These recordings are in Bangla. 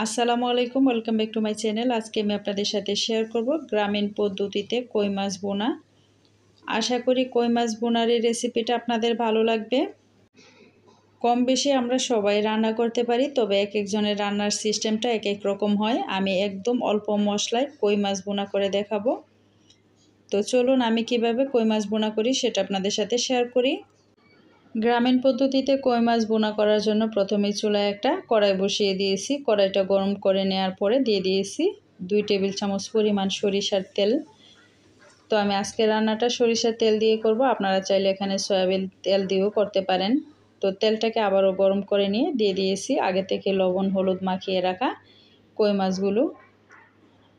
আসসালামু আলাইকুম, welcome back to my channel. আজকে আমি আপনাদের সাথে শেয়ার করব গ্রামীণ পদ্ধতিতে কই মাছ বোনা। আশা করি কই মাছ বোনার এই রেসিপিটা আপনাদের ভালো লাগবে। কম বেশি আমরা সবাই রান্না করতে পারি, তবে এক একজনের রান্নার সিস্টেমটা এক এক রকম হয়। আমি একদম অল্প মশলায় কই মাছ বোনা করে দেখাবো। তো চলুন আমি কিভাবে কই মাছ বোনা করি সেটা আপনাদের সাথে শেয়ার করি। গ্রামীণ পদ্ধতিতে কই মাছ বোনা করার জন্য প্রথমেই চুলায় একটা কড়াই বসিয়ে দিয়েছি। কড়াইটা গরম করে নেওয়ার পরে দিয়ে দিয়েছি 2 টেবিল চামচ পরিমাণ সরিষার তেল। তো আমি আজকে রান্নাটা সরিষার তেল দিয়ে করব, আপনারা চাইলে এখানে সয়াবিন তেল দিয়েও করতে পারেন। তো তেলটাকে আবারও গরম করে নিয়ে দিয়ে দিয়েছি আগে থেকে লবণ হলুদ মাখিয়ে রাখা কই মাছগুলো।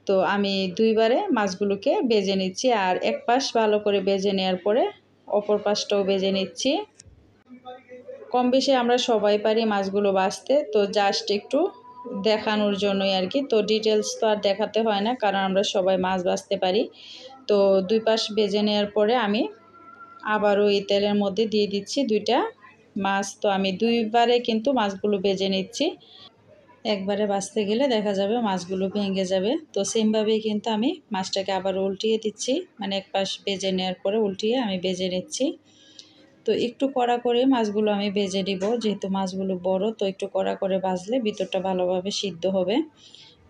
তো আমি দুইবারে মাছগুলোকে ভেজে নিচ্ছি, আর এক পাশ ভালো করে ভেজে নেওয়ার পরে অপর পাশটাও ভেজে নিচ্ছি। কম বেশি আমরা সবাই পারি মাছগুলো ভাজতে, তো জাস্ট একটু দেখানোর জন্যই আর কি। তো ডিটেলস তো আর দেখাতে হয় না, কারণ আমরা সবাই মাছ ভাজতে পারি। তো দুই পাশ ভেজে নেওয়ার পরে আমি আবারও এই তেলের মধ্যে দিয়ে দিচ্ছি 2টা মাছ। তো আমি দুইবারে কিন্তু মাছগুলো ভেজে নিচ্ছি, একবারে ভাজতে গেলে দেখা যাবে মাছগুলো ভেঙে যাবে। তো সেমভাবেই কিন্তু আমি মাছটাকে আবার উল্টিয়ে দিচ্ছি, মানে এক পাশ ভেজে নেওয়ার পরে উল্টিয়ে আমি ভেজে নিচ্ছি। তো একটু কড়া করে মাছগুলো আমি ভেজে দিব, যেহেতু মাছগুলো বড়, তো একটু কড়া করে ভাজলে ভিতরটা ভালোভাবে সিদ্ধ হবে।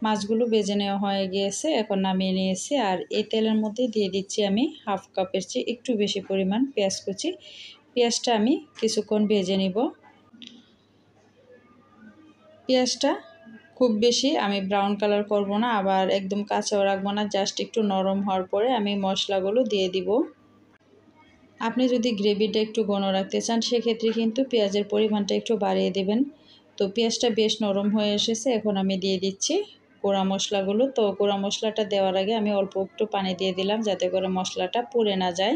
মাছগুলো ভেজে নেওয়া হয়ে গিয়েছে, এখন নামিয়ে নিয়েছি। আর এই তেলের মধ্যে দিয়ে দিচ্ছি আমি হাফ কাপের চেয়ে একটু বেশি পরিমাণ পেঁয়াজ কুচি। পেঁয়াজটা আমি কিছুক্ষণ ভেজে নিব। পেঁয়াজটা খুব বেশি আমি ব্রাউন কালার করব না, আবার একদম কাঁচাও রাখবো না, জাস্ট একটু নরম হওয়ার পরে আমি মশলাগুলো দিয়ে দিব। আপনি যদি গ্রেভিটা একটু ঘন রাখতে চান সেক্ষেত্রে কিন্তু পেঁয়াজের পরিমাণটা একটু বাড়িয়ে দেবেন। তো পেঁয়াজটা বেশ নরম হয়ে এসেছে, এখন আমি দিয়ে দিচ্ছি গুঁড়া মশলাগুলো। তো গুঁড়া মশলাটা দেওয়ার আগে আমি অল্প একটু পানি দিয়ে দিলাম, যাতে করে মশলাটা পুড়ে না যায়।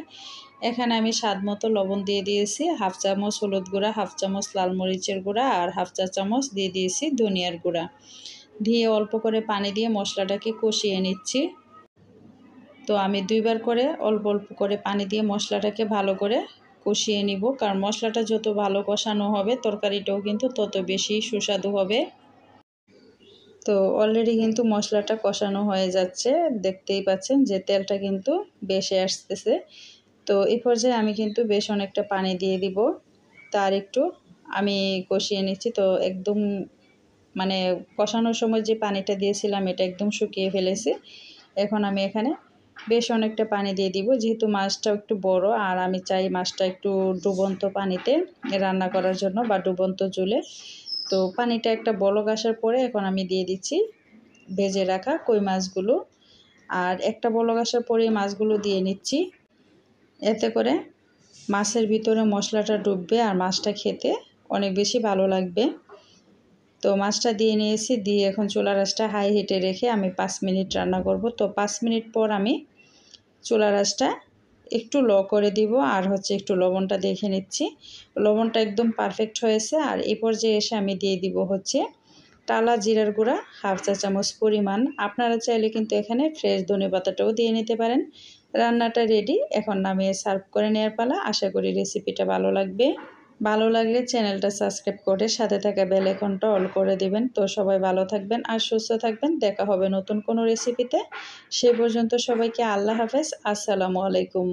এখানে আমি স্বাদ মতো লবণ দিয়ে দিয়েছি, হাফ চামচ হলুদ গুঁড়া, হাফ চামচ লাল মরিচের গুঁড়া, আর হাফ চা চামচ দিয়ে দিয়েছি ধনিয়ার গুঁড়া। দিয়ে অল্প করে পানি দিয়ে মশলাটাকে কষিয়ে নিচ্ছি। তো আমি দুইবার করে অল্প অল্প করে পানি দিয়ে মশলাটাকে ভালো করে কষিয়ে নিব, কারণ মশলাটা যত ভালো কষানো হবে তরকারিটাও কিন্তু তত বেশি সুস্বাদু হবে। তো অলরেডি কিন্তু মশলাটা কষানো হয়ে যাচ্ছে, দেখতেই পাচ্ছেন যে তেলটা কিন্তু বেশি আসতেছে। তো এই পর্যায়ে আমি কিন্তু বেশ অনেকটা পানি দিয়ে দিব, তার একটু আমি কষিয়ে নিচ্ছি। তো একদম মানে কষানোর সময় যে পানিটা দিয়েছিলাম এটা একদম শুকিয়ে ফেলেছি। এখন আমি এখানে বেশ অনেকটা পানি দিয়ে দিব, যেহেতু মাছটা একটু বড়, আর আমি চাই মাছটা একটু ডুবন্ত পানিতে রান্না করার জন্য বা ডুবন্ত জলে। তো পানিটা একটা বলক আসার পরে এখন আমি দিয়ে দিচ্ছি ভেজে রাখা কই মাছগুলো, আর একটা বলক আসার পরে মাছগুলো দিয়ে নিচ্ছি। এতে করে মাছের ভিতরে মশলাটা ডুববে আর মাছটা খেতে অনেক বেশি ভালো লাগবে। তো মাছটা দিয়ে নিয়েছি, দিয়ে এখন চুলার আঁচটা হাই হিটে রেখে আমি 5 মিনিট রান্না করব। তো 5 মিনিট পর আমি চুলার আঁচটা একটু লো করে দিব, আর একটু লবণটা দেখে নিচ্ছি। লবণটা একদম পারফেক্ট হয়েছে। আর এই পর্যায়ে এসে আমি দিয়ে দিব টালা জিরার গুঁড়া হাফ চা চামচ পরিমাণ। আপনারা চাইলে কিন্তু এখানে ফ্রেশ ধনেপাতাটাও দিয়ে নিতে পারেন। রান্নাটা রেডি, এখন নামিয়ে সার্ভ করে নেওয়ার পালা। আশা করি রেসিপিটা ভালো লাগবে। ভালো লাগলে চ্যানেলটা সাবস্ক্রাইব করে সাথে থাকা বেল আইকনটা অল করে দিবেন। তো সবাই ভালো থাকবেন আর সুস্থ থাকবেন, দেখা হবে নতুন কোনো রেসিপিতে। সে পর্যন্ত সবাইকে আল্লাহ হাফেজ, আসসালামু আলাইকুম।